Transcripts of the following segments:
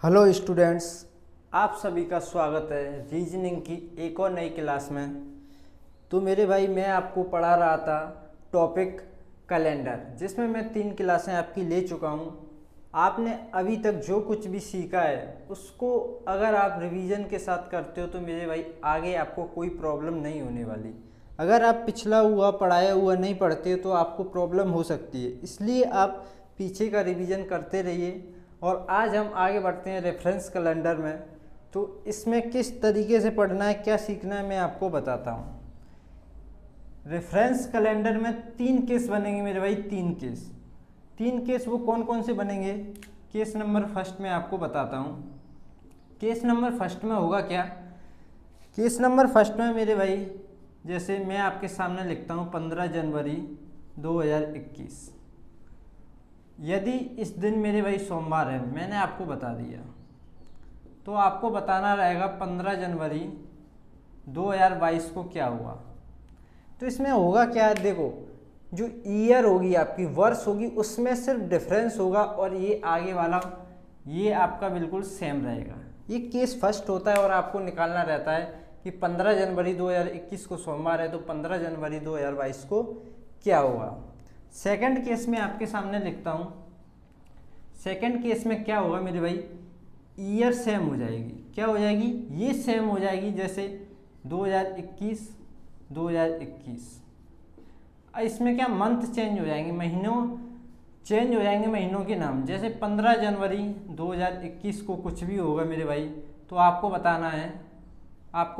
Hello students, आप सभी का स्वागत है रीजनिंग की एक और नई क्लास में। तो मेरे भाई मैं आपको पढ़ा रहा था टॉपिक कैलेंडर, जिसमें मैं 3 क्लासें आपकी ले चुका हूँ। आपने अभी तक जो कुछ भी सीखा है उसको अगर आप रिवीजन के साथ करते हो तो मेरे भाई आगे आपको कोई प्रॉब्लम नहीं होने वाली। अगर आप पिछला हुआ पढ़ाया हुआ नहीं पढ़ते हो तो आपको प्रॉब्लम हो सकती है, इसलिए आप पीछे का रिवीजन करते रहिए। और आज हम आगे बढ़ते हैं रेफरेंस कैलेंडर में। तो इसमें किस तरीके से पढ़ना है, क्या सीखना है, मैं आपको बताता हूँ। रेफरेंस कैलेंडर में 3 केस बनेंगे मेरे भाई, 3 केस वो कौन कौन से बनेंगे। केस नंबर फर्स्ट में आपको बताता हूँ। केस नंबर फर्स्ट में होगा क्या। केस नंबर फर्स्ट में मेरे भाई, जैसे मैं आपके सामने लिखता हूँ 15 जनवरी 2021। यदि इस दिन मेरे भाई सोमवार है, मैंने आपको बता दिया, तो आपको बताना रहेगा 15 जनवरी 2022 को क्या हुआ। तो इसमें होगा क्या, देखो जो ईयर होगी आपकी, वर्ष होगी, उसमें सिर्फ डिफरेंस होगा और ये आगे वाला ये आपका बिल्कुल सेम रहेगा। ये केस फर्स्ट होता है और आपको निकालना रहता है कि 15 जनवरी 2021 को सोमवार है तो 15 जनवरी 2022 को क्या हुआ। सेकंड केस में आपके सामने लिखता हूँ। सेकंड केस में क्या होगा मेरे भाई, ईयर सेम हो जाएगी। क्या हो जाएगी, ये सेम हो जाएगी, जैसे 2021 2021। इसमें क्या मंथ चेंज हो जाएंगे, महीनों चेंज हो जाएंगे, महीनों के नाम। जैसे 15 जनवरी 2021 को कुछ भी होगा मेरे भाई, तो आपको बताना है 16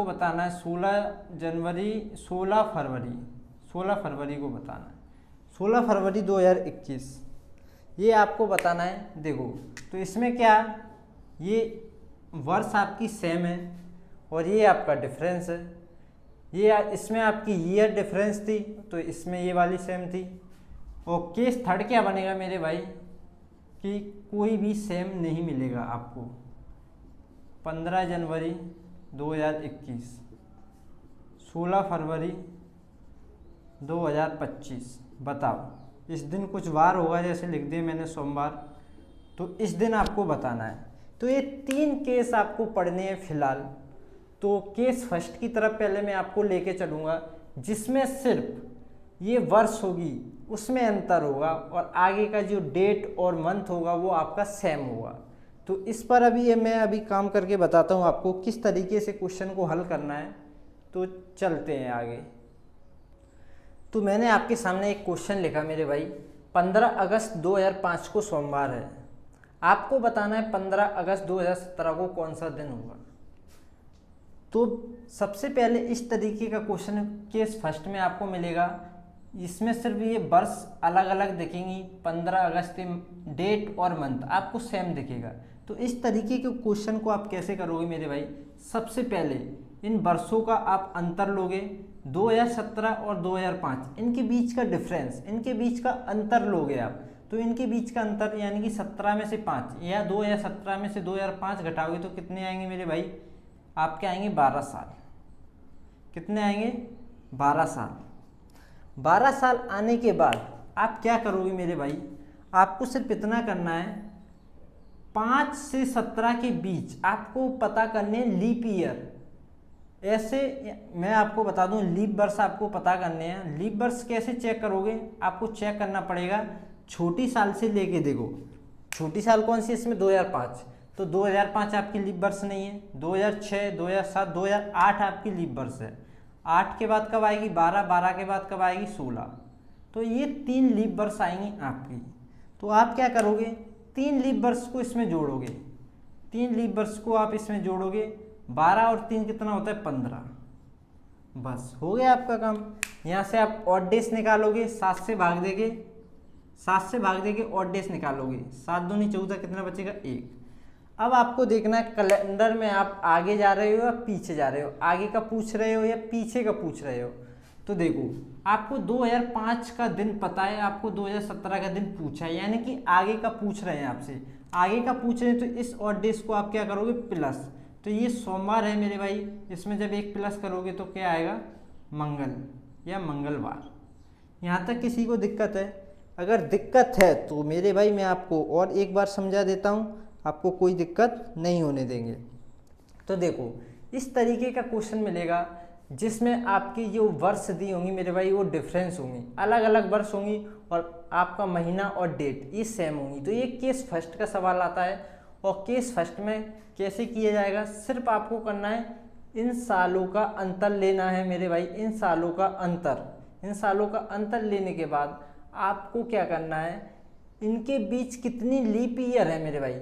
फरवरी को बताना है, 16 फरवरी 2021 ये आपको बताना है। देखो तो इसमें क्या, ये वर्ष आपकी सेम है और ये आपका डिफरेंस है। ये इसमें आपकी ईयर डिफरेंस थी तो इसमें ये वाली सेम थी। और केस थर्ड क्या बनेगा मेरे भाई, कि कोई भी सेम नहीं मिलेगा आपको। 15 जनवरी 2021, 16 फरवरी 2025। बताओ, इस दिन कुछ वार होगा, जैसे लिख दिया मैंने सोमवार, तो इस दिन आपको बताना है। तो ये 3 केस आपको पढ़ने हैं फिलहाल। तो केस फर्स्ट की तरफ पहले मैं आपको लेके चलूँगा, जिसमें सिर्फ ये वर्ष होगी उसमें अंतर होगा और आगे का जो डेट और मंथ होगा वो आपका सेम होगा। तो इस पर मैं काम करके बताता हूँ आपको किस तरीके से क्वेश्चन को हल करना है। तो चलते हैं आगे। तो मैंने आपके सामने एक क्वेश्चन लिखा मेरे भाई, 15 अगस्त 2005 को सोमवार है। आपको बताना है 15 अगस्त 2017 को कौन सा दिन होगा। तो सबसे पहले इस तरीके का क्वेश्चन केस फर्स्ट में आपको मिलेगा। इसमें सिर्फ ये वर्ष अलग अलग दिखेंगी, 15 अगस्त डेट और मंथ आपको सेम दिखेगा। तो इस तरीके के क्वेश्चन को आप कैसे करोगे मेरे भाई, सबसे पहले इन वर्षों का आप अंतर लोगे। 2017 और 2005 इनके बीच का डिफरेंस, इनके बीच का अंतर लोगे आप। तो इनके बीच का अंतर यानी कि 17 में से 5 या 2017 में से 2005 घटाओगे तो कितने आएंगे मेरे भाई, आपके आएंगे 12 साल। कितने आएंगे, 12 साल। 12 साल आने के बाद आप क्या करोगे मेरे भाई, आपको सिर्फ इतना करना है, 5 से 17 के बीच आपको पता करने लीप ईयर। ऐसे मैं आपको बता दूं, लीप वर्ष आपको पता करने हैं। लीप वर्ष कैसे चेक करोगे, आपको चेक करना पड़ेगा छोटी साल से लेके। देखो छोटी साल कौन सी है इसमें, 2005। तो 2005 आपकी लीप वर्ष नहीं है। 2006, 2007, 2008 आपकी लीप वर्ष है। 8 के बाद कब आएगी, 12, 12 के बाद कब आएगी, 16। तो ये 3 लीप वर्ष आएंगी आपकी। तो आप क्या करोगे, 3 लीप वर्ष को इसमें जोड़ोगे। 3 लीप वर्ष को आप इसमें जोड़ोगे, 12 और 3 कितना होता है, 15। बस हो गया आपका काम। यहाँ से आप ऑड डेज निकालोगे, 7 से भाग देके ऑड डेज निकालोगे। 7 दूनी 14, कितना बचेगा, 1। अब आपको देखना है कैलेंडर में आप आगे जा रहे हो या पीछे जा रहे हो, आगे का पूछ रहे हो या पीछे का पूछ रहे हो। तो देखो आपको 2005 का दिन पता है, आपको 2017 का दिन पूछा है, यानी कि आगे का पूछ रहे हैं आपसे। आगे का पूछ रहे हैं तो इस ऑड डेज को आप क्या करोगे, प्लस। तो ये सोमवार है मेरे भाई, इसमें जब 1 प्लस करोगे तो क्या आएगा, मंगल या मंगलवार। यहाँ तक किसी को दिक्कत है? अगर दिक्कत है तो मेरे भाई मैं आपको और एक बार समझा देता हूँ। आपको कोई दिक्कत नहीं होने देंगे। तो देखो इस तरीके का क्वेश्चन मिलेगा जिसमें आपकी जो वर्ष दी होंगी मेरे भाई वो डिफरेंस होंगी, अलग अलग वर्ष होंगी और आपका महीना और डेट ये सेम होंगी। तो ये केस फर्स्ट का सवाल आता है और केस फर्स्ट में कैसे किया जाएगा, सिर्फ आपको करना है इन सालों का अंतर लेना है मेरे भाई, इन सालों का अंतर लेने के बाद आपको क्या करना है, इनके बीच कितनी लीप ईयर है मेरे भाई,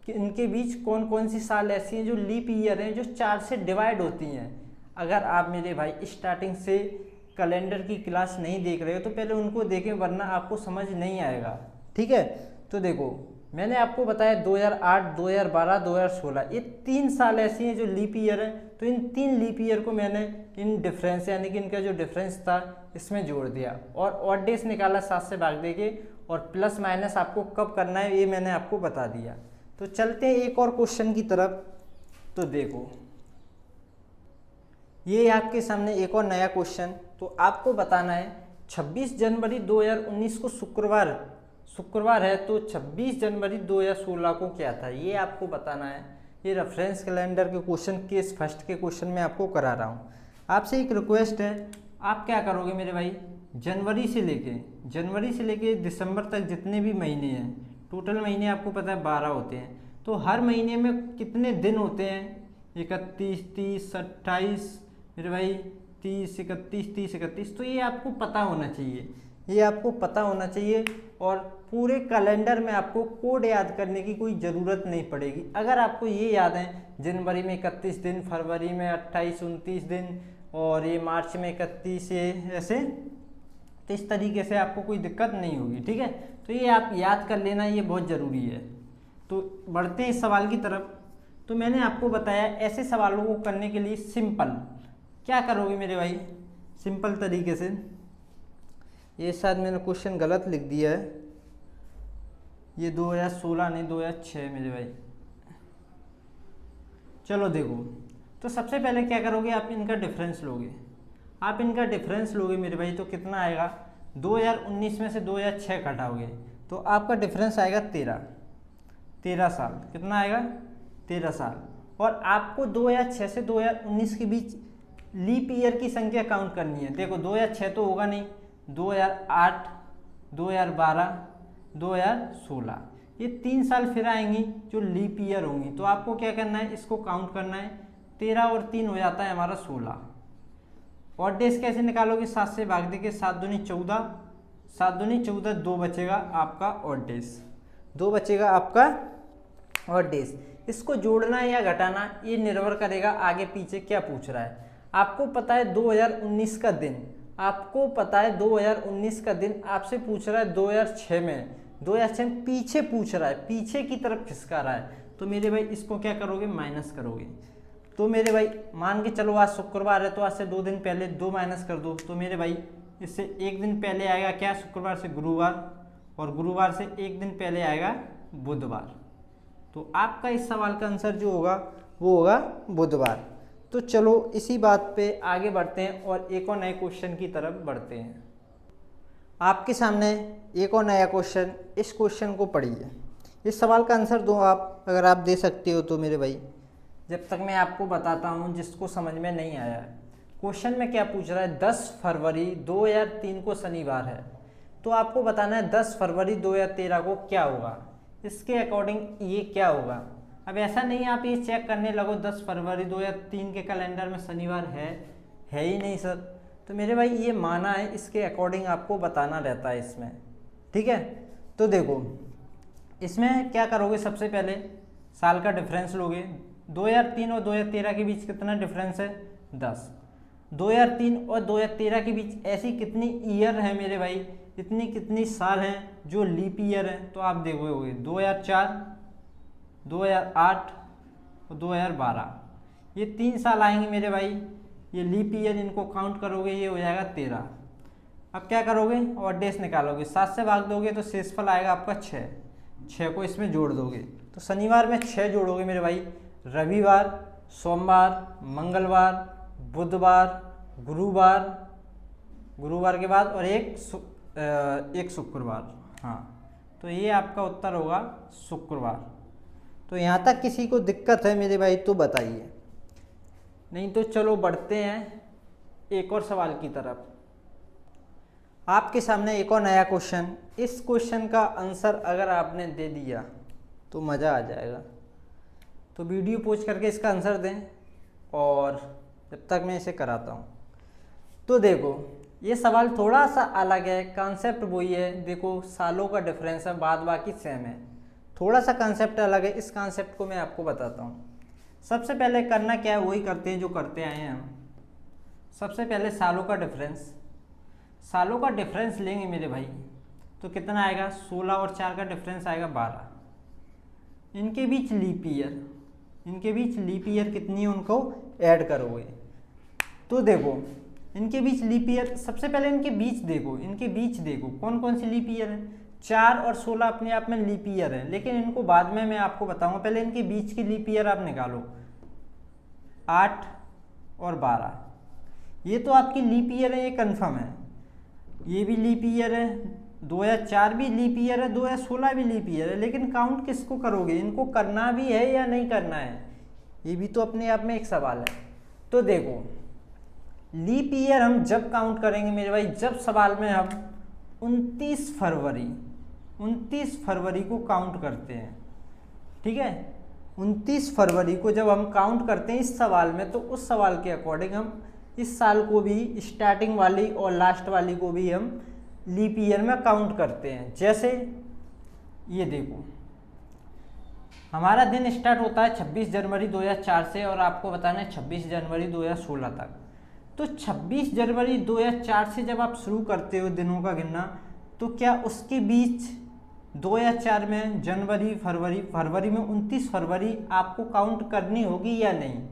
कि इनके बीच कौन कौन सी साल ऐसी हैं जो लीप ईयर हैं जो 4 से डिवाइड होती हैं। अगर आप मेरे भाई स्टार्टिंग से कैलेंडर की क्लास नहीं देख रहे हो तो पहले उनको देखें, वरना आपको समझ नहीं आएगा। ठीक है, तो देखो मैंने आपको बताया 2008, 2012, 2016 ये 3 साल ऐसी हैं जो लीप ईयर है। तो इन 3 लीप ईयर को मैंने इन डिफरेंस यानी कि इनका जो डिफरेंस था इसमें जोड़ दिया और ऑड डेज निकाला 7 से भाग देके, और प्लस माइनस आपको कब करना है ये मैंने आपको बता दिया। तो चलते हैं एक और क्वेश्चन की तरफ। तो देखो ये आपके सामने एक और नया क्वेश्चन। तो आपको बताना है 26 जनवरी 2019 को शुक्रवार है, तो 26 जनवरी 2016 को क्या था ये आपको बताना है। ये रेफरेंस कैलेंडर के क्वेश्चन केस फर्स्ट के क्वेश्चन में आपको करा रहा हूँ। आपसे एक रिक्वेस्ट है, आप क्या करोगे मेरे भाई, जनवरी से लेके दिसंबर तक जितने भी महीने हैं, टोटल महीने आपको पता है 12 होते हैं, तो हर महीने में कितने दिन होते हैं, 31, 30, 28 मेरे भाई 30, 31, तो ये आपको पता होना चाहिए, और पूरे कैलेंडर में आपको कोड याद करने की कोई ज़रूरत नहीं पड़ेगी। अगर आपको ये याद है जनवरी में 31 दिन, फरवरी में 28, 29 दिन, और ये मार्च में 31, ऐसे, तो इस तरीके से आपको कोई दिक्कत नहीं होगी। ठीक है, तो ये आप याद कर लेना, ये बहुत ज़रूरी है। तो बढ़ते हैं इस सवाल की तरफ। तो मैंने आपको बताया ऐसे सवालों को करने के लिए सिंपल क्या करोगे मेरे भाई, सिंपल तरीके से, ये शायद मैंने क्वेश्चन गलत लिख दिया है, ये 2016 नहीं 2006 मेरे भाई। चलो देखो, तो सबसे पहले क्या करोगे, आप इनका डिफरेंस लोगे मेरे भाई। तो कितना आएगा, 2019 में से 2006 घटाओगे तो आपका डिफरेंस आएगा 13 साल। कितना आएगा, 13 साल। और आपको 2006 से 2019 के बीच लीप ईयर की संख्या काउंट करनी है। देखो 2006 तो होगा नहीं, 2008, 2012, 2016 ये 3 साल फिर आएंगी जो लीप ईयर होंगी। तो आपको क्या करना है, इसको काउंट करना है। 13 और 3 हो जाता है हमारा 16। और डेज कैसे निकालोगे, 7 से भाग देके 7 दूनी 14, 7 दूनी 14, 2 बचेगा आपका और डेज, 2 बचेगा आपका और डेज। इसको जोड़ना या घटाना ये निर्भर करेगा आगे पीछे क्या पूछ रहा है। आपको पता है 2019 का दिन, आपसे पूछ रहा है 2006 में, 2006 में पीछे पूछ रहा है, पीछे की तरफ खिसका रहा है। तो मेरे भाई इसको क्या करोगे, माइनस करोगे। तो मेरे भाई मान के चलो आज शुक्रवार है, तो आज से 2 दिन पहले 2 माइनस कर दो। तो मेरे भाई इससे 1 दिन पहले आएगा क्या, शुक्रवार से गुरुवार, और गुरुवार से 1 दिन पहले आएगा बुधवार। तो आपका इस सवाल का आंसर जो होगा वो होगा बुधवार। तो चलो इसी बात पे आगे बढ़ते हैं और एक और नए क्वेश्चन की तरफ बढ़ते हैं। आपके सामने एक और नया क्वेश्चन, इस क्वेश्चन को पढ़िए, इस सवाल का आंसर दो आप, अगर आप दे सकते हो तो मेरे भाई, जब तक मैं आपको बताता हूँ जिसको समझ में नहीं आया है। क्वेश्चन में क्या पूछ रहा है, 10 फरवरी 2003 को शनिवार है, तो आपको बताना है 10 फरवरी 2013 को क्या होगा, इसके अकॉर्डिंग ये क्या होगा। अब ऐसा नहीं आप ये चेक करने लगो 10 फरवरी 2003 के कैलेंडर में शनिवार है ही नहीं सर। तो मेरे भाई ये माना है, इसके अकॉर्डिंग आपको बताना रहता है इसमें। ठीक है, तो देखो इसमें क्या करोगे, सबसे पहले साल का डिफरेंस लोगे। 2003 और 2013 के बीच कितना डिफरेंस है, 10। 2003 और 2013 के बीच ऐसी कितनी ईयर है मेरे भाई, इतनी कितनी साल हैं जो लीप ईयर है। तो आप देखोगे 2004, 2008 और 2012 ये 3 साल आएंगे मेरे भाई, ये लीप ईयर, इनको काउंट करोगे ये हो जाएगा 13। अब क्या करोगे, और डेज निकालोगे, 7 से भाग दोगे तो शेषफल आएगा आपका 6 को इसमें जोड़ दोगे। तो शनिवार में 6 जोड़ोगे मेरे भाई, रविवार, सोमवार, मंगलवार, बुधवार, गुरुवार के बाद और एक शुक्रवार। हाँ, तो ये आपका उत्तर होगा शुक्रवार। तो यहाँ तक किसी को दिक्कत है मेरे भाई तो बताइए, नहीं तो चलो बढ़ते हैं एक और सवाल की तरफ। आपके सामने एक और नया क्वेश्चन। इस क्वेश्चन का आंसर अगर आपने दे दिया तो मज़ा आ जाएगा, तो वीडियो पॉज करके इसका आंसर दें और जब तक मैं इसे कराता हूँ। तो देखो ये सवाल थोड़ा सा अलग है, कॉन्सेप्ट वही है, देखो सालों का डिफरेंस है, बाद बाकी सेम है, थोड़ा सा कॉन्सेप्ट अलग है। इस कॉन्सेप्ट को मैं आपको बताता हूँ। सबसे पहले करना क्या है, वही करते हैं जो करते आए हैं हम। सबसे पहले सालों का डिफरेंस लेंगे मेरे भाई, तो कितना आएगा, 16 और 4 का डिफरेंस आएगा 12। इनके बीच लीप ईयर कितनी है उनको ऐड करोगे, तो देखो इनके बीच लीप ईयर, सबसे पहले इनके बीच देखो कौन कौन सी लीप ईयर है। 4 और 16 अपने आप में लीप ईयर है, लेकिन इनको बाद में मैं आपको बताऊंगा। पहले इनके बीच की लीप ईयर आप निकालो, 8 और 12, ये तो आपकी लीप ईयर है, ये कंफर्म है। ये भी लीप ईयर है, 2004 भी लीप ईयर है, 2016 भी लीप ईयर है, लेकिन काउंट किसको करोगे, इनको करना भी है या नहीं करना है, ये भी तो अपने आप में एक सवाल है। तो देखो लीप ईयर हम जब काउंट करेंगे मेरे भाई, जब सवाल में हम 29 फरवरी को काउंट करते हैं, ठीक है। 29 फरवरी को जब हम काउंट करते हैं इस सवाल में, तो उस सवाल के अकॉर्डिंग हम इस साल को भी, स्टार्टिंग वाली और लास्ट वाली को भी हम लीप ईयर में काउंट करते हैं। जैसे ये देखो हमारा दिन स्टार्ट होता है 26 जनवरी 2004 से, और आपको बताना है 26 जनवरी 2016 तक। तो 26 जनवरी 2004 से जब आप शुरू करते हो दिनों का गिनना, तो क्या उसके बीच 2004 में जनवरी फरवरी में 29 फरवरी आपको काउंट करनी होगी या नहीं,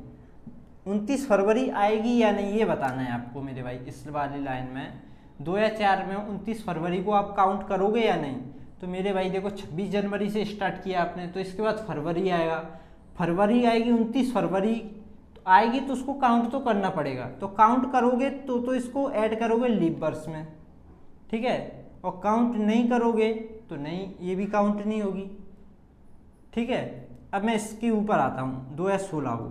29 फरवरी आएगी या नहीं, ये बताना है आपको मेरे भाई। इस वाली लाइन में 2004 में 29 फरवरी को आप काउंट करोगे या नहीं। तो मेरे भाई देखो 26 जनवरी से स्टार्ट किया आपने, तो इसके बाद फरवरी आएगा, फरवरी आएगी, 29 फरवरी आएगी, तो उसको काउंट तो करना पड़ेगा। तो काउंट करोगे तो इसको ऐड करोगे लीप वर्ष में, ठीक है। और काउंट नहीं करोगे तो नहीं, ये भी काउंट नहीं होगी, ठीक है। अब मैं इसके ऊपर आता हूँ 2016 को।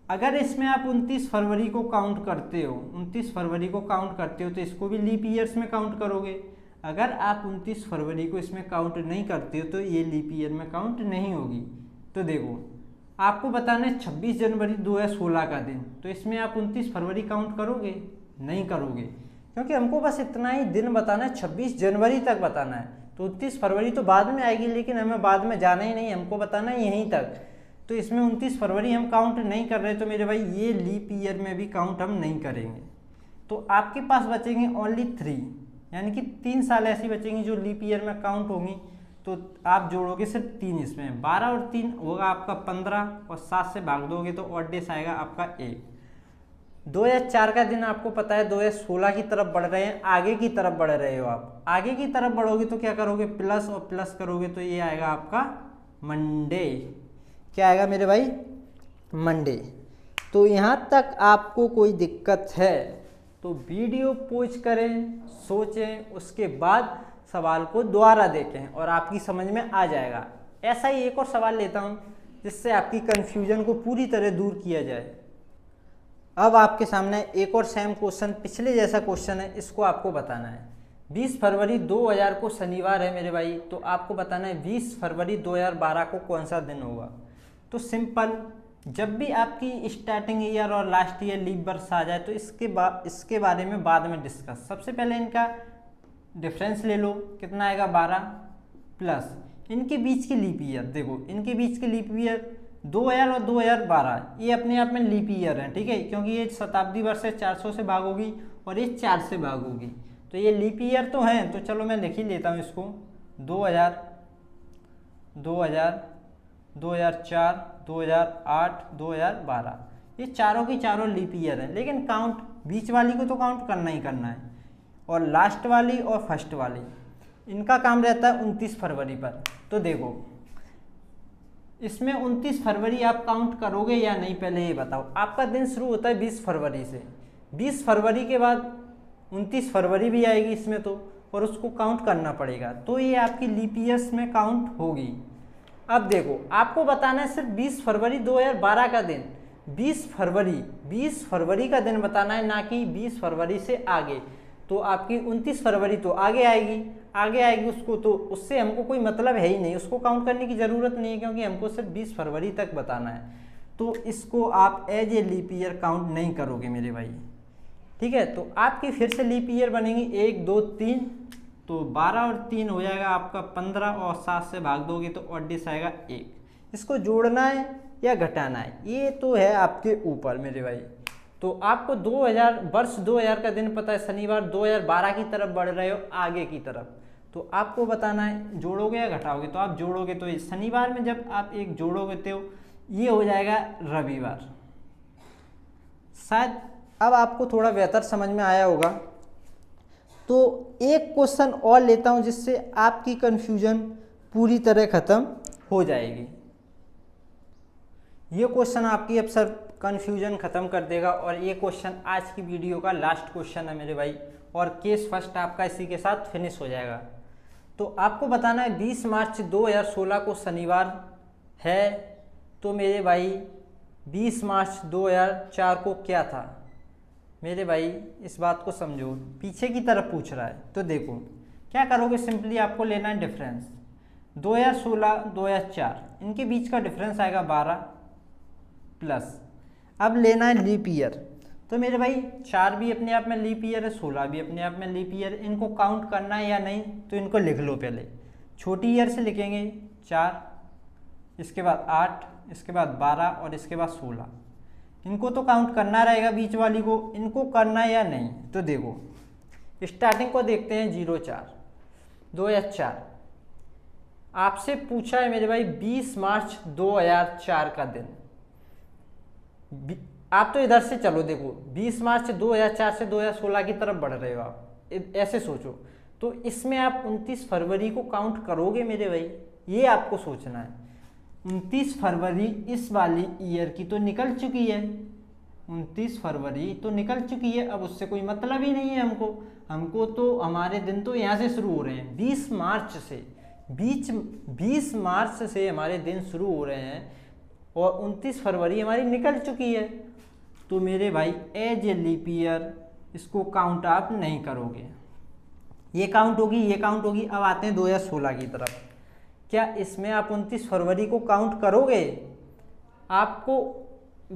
अगर इसमें आप 29 फरवरी को काउंट करते हो, तो इसको भी लीप ईयर्स में काउंट करोगे। अगर आप 29 फरवरी को इसमें काउंट नहीं करते हो तो ये लीप ईयर में काउंट नहीं होगी। तो देखो आपको बताना है 26 जनवरी 2016 का दिन, तो इसमें आप 29 फरवरी काउंट करोगे, नहीं करोगे, क्योंकि हमको बस इतना ही दिन बताना है, 26 जनवरी तक बताना है। तो 29 फरवरी तो बाद में आएगी, लेकिन हमें बाद में जाना ही नहीं, हमको बताना है यहीं तक। तो इसमें 29 फरवरी हम काउंट नहीं कर रहे, तो मेरे भाई ये लीप ईयर में भी काउंट हम नहीं करेंगे। तो आपके पास बचेंगे ओनली 3, यानी कि 3 साल ऐसी बचेंगी जो लीप ईयर में काउंट होंगी। तो आप जोड़ोगे सिर्फ 3, इसमें 12 और 3 होगा आपका 15, और 7 से भाग दोगे तो ऑड डेज आएगा आपका 1। 2004 का दिन आपको पता है 2016 की तरफ बढ़ रहे हैं, आगे की तरफ बढ़ रहे हो आप। आगे की तरफ बढ़ोगे तो क्या करोगे, प्लस और प्लस करोगे तो ये आएगा आपका मंडे। क्या आएगा मेरे भाई, मंडे। तो यहाँ तक आपको कोई दिक्कत है तो वीडियो पॉज करें, सोचें, उसके बाद सवाल को दोबारा देखें और आपकी समझ में आ जाएगा। ऐसा ही एक और सवाल लेता हूँ जिससे आपकी कन्फ्यूजन को पूरी तरह दूर किया जाए। अब आपके सामने एक और सेम क्वेश्चन, पिछले जैसा क्वेश्चन है, इसको आपको बताना है। 20 फरवरी 2000 को शनिवार है मेरे भाई, तो आपको बताना है 20 फरवरी 2012 को कौन सा दिन होगा। तो सिंपल, जब भी आपकी स्टार्टिंग ईयर और लास्ट ईयर लीप वर्ष आ जाए तो इसके बारे में बाद में डिस्कस। सबसे पहले इनका डिफरेंस ले लो, कितना आएगा 12, प्लस इनके बीच की लीप ईयर। देखो इनके बीच की लीप ईयर 2000 और 2012, ये अपने आप में लीप ईयर है, ठीक है, क्योंकि ये शताब्दी वर्ष से 400 से भाग होगी और ये 4 से भाग होगी, तो ये लीप ईयर तो हैं। तो चलो मैं लिख ही लेता हूँ इसको, 2000, 2004, 2008, 2012, ये चारों की चारों लीप ईयर है। लेकिन काउंट बीच वाली को तो काउंट करना ही करना है, और लास्ट वाली और फर्स्ट वाली इनका काम रहता है 29 फरवरी पर। तो देखो इसमें 29 फरवरी आप काउंट करोगे या नहीं, पहले ये बताओ। आपका दिन शुरू होता है 20 फरवरी से, 20 फरवरी के बाद 29 फरवरी भी आएगी इसमें तो, और उसको काउंट करना पड़ेगा, तो ये आपकी लीप ईयर्स में काउंट होगी। अब देखो आपको बताना है सिर्फ 20 फरवरी 2012 का दिन, 20 फरवरी का दिन बताना है, ना कि 20 फरवरी से आगे। तो आपकी 29 फरवरी तो आगे आएगी उसको, तो उससे हमको कोई मतलब है ही नहीं, उसको काउंट करने की ज़रूरत नहीं है, क्योंकि हमको सिर्फ 20 फरवरी तक बताना है। तो इसको आप as a leap year count नहीं करोगे मेरे भाई, ठीक है। तो आपकी फिर से लीप ईयर बनेगी 1 2 3, तो 12 और 3 हो जाएगा आपका 15, और 7 से भाग दोगे तो ऑड डिस आएगा 1। इसको जोड़ना है या घटाना है ये तो है आपके ऊपर मेरे भाई। तो आपको 2000 वर्ष 2000 का दिन पता है, शनिवार 2012 की तरफ बढ़ रहे हो, आगे की तरफ, तो आपको बताना है जोड़ोगे या घटाओगे। तो आप जोड़ोगे तो इस शनिवार में जब आप एक जोड़ोगे तो ये हो जाएगा रविवार। शायद अब आपको थोड़ा बेहतर समझ में आया होगा। तो एक क्वेश्चन और लेता हूं जिससे आपकी कंफ्यूजन पूरी तरह खत्म हो जाएगी। ये क्वेश्चन आपकी अब सर कंफ्यूजन खत्म कर देगा, और ये क्वेश्चन आज की वीडियो का लास्ट क्वेश्चन है मेरे भाई, और केस फर्स्ट आपका इसी के साथ फिनिश हो जाएगा। तो आपको बताना है 20 मार्च 2016 को शनिवार है, तो मेरे भाई 20 मार्च 2004 को क्या था मेरे भाई, इस बात को समझो, पीछे की तरफ पूछ रहा है। तो देखो क्या करोगे, सिंपली आपको लेना है डिफरेंस, 2016 2004 इनके बीच का डिफरेंस आएगा 12 प्लस, अब लेना है लीप ईयर। तो मेरे भाई 4 भी अपने आप में लीप ईयर है, 16 भी अपने आप में लीप ईयर, इनको काउंट करना है या नहीं, तो इनको लिख लो। पहले छोटी ईयर से लिखेंगे 4, इसके बाद 8, इसके बाद 12 और इसके बाद 16, इनको तो काउंट करना रहेगा, बीच वाली को इनको करना है या नहीं। तो देखो स्टार्टिंग को देखते हैं 04 2004, आपसे पूछा है मेरे भाई 20 मार्च 2004 का दिन। आप तो इधर से चलो, देखो 20 मार्च 2004 से 2016 की तरफ बढ़ रहे हो आप, ऐसे सोचो। तो इसमें आप 29 फरवरी को काउंट करोगे मेरे भाई, ये आपको सोचना है। 29 फरवरी इस वाली ईयर की तो निकल चुकी है, 29 फरवरी तो निकल चुकी है, अब उससे कोई मतलब ही नहीं है हमको तो हमारे दिन तो यहाँ से शुरू हो रहे हैं 20 मार्च से, 20 मार्च से हमारे दिन शुरू हो रहे हैं, और 29 फरवरी हमारी निकल चुकी है। तो मेरे भाई एज ए लीप ईयर इसको काउंट आप नहीं करोगे, ये काउंट होगी। अब आते हैं 2016 की तरफ, क्या इसमें आप 29 फरवरी को काउंट करोगे? आपको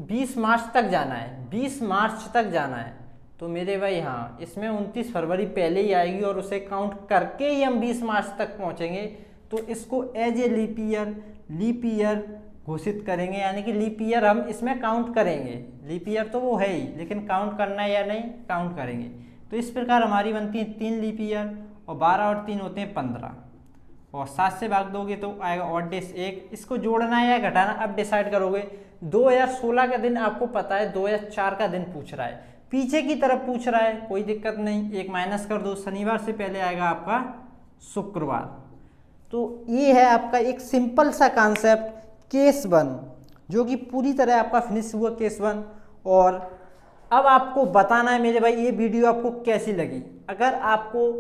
20 मार्च तक जाना है, 20 मार्च तक जाना है। तो मेरे भाई हाँ, इसमें 29 फरवरी पहले ही आएगी, और उसे काउंट करके ही हम 20 मार्च तक पहुँचेंगे। तो इसको एज ए लीप ईयर घोषित करेंगे, यानी कि लीप ईयर हम इसमें काउंट करेंगे। लीप ईयर तो वो है ही, लेकिन काउंट करना है या नहीं, काउंट करेंगे। तो इस प्रकार हमारी बनती है 3 लीप ईयर, और 12 और 3 होते हैं 15, और 7 से भाग दोगे तो आएगा ऑड डिस 1। इसको जोड़ना है या घटाना अब डिसाइड करोगे। 2016 का दिन आपको पता है 2004 का दिन पूछ रहा है, पीछे की तरफ पूछ रहा है, कोई दिक्कत नहीं, एक माइनस कर दो, शनिवार से पहले आएगा आपका शुक्रवार। तो ये है आपका एक सिंपल सा कॉन्सेप्ट केस 1, जो कि पूरी तरह आपका फिनिश हुआ केस 1। और अब आपको बताना है मेरे भाई ये वीडियो आपको कैसी लगी। अगर आपको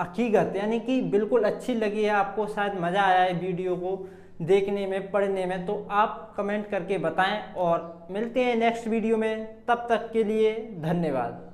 हकीकत यानी कि बिल्कुल अच्छी लगी है, आपको शायद मज़ा आया है वीडियो को देखने में, पढ़ने में, तो आप कमेंट करके बताएं, और मिलते हैं नेक्स्ट वीडियो में। तब तक के लिए धन्यवाद।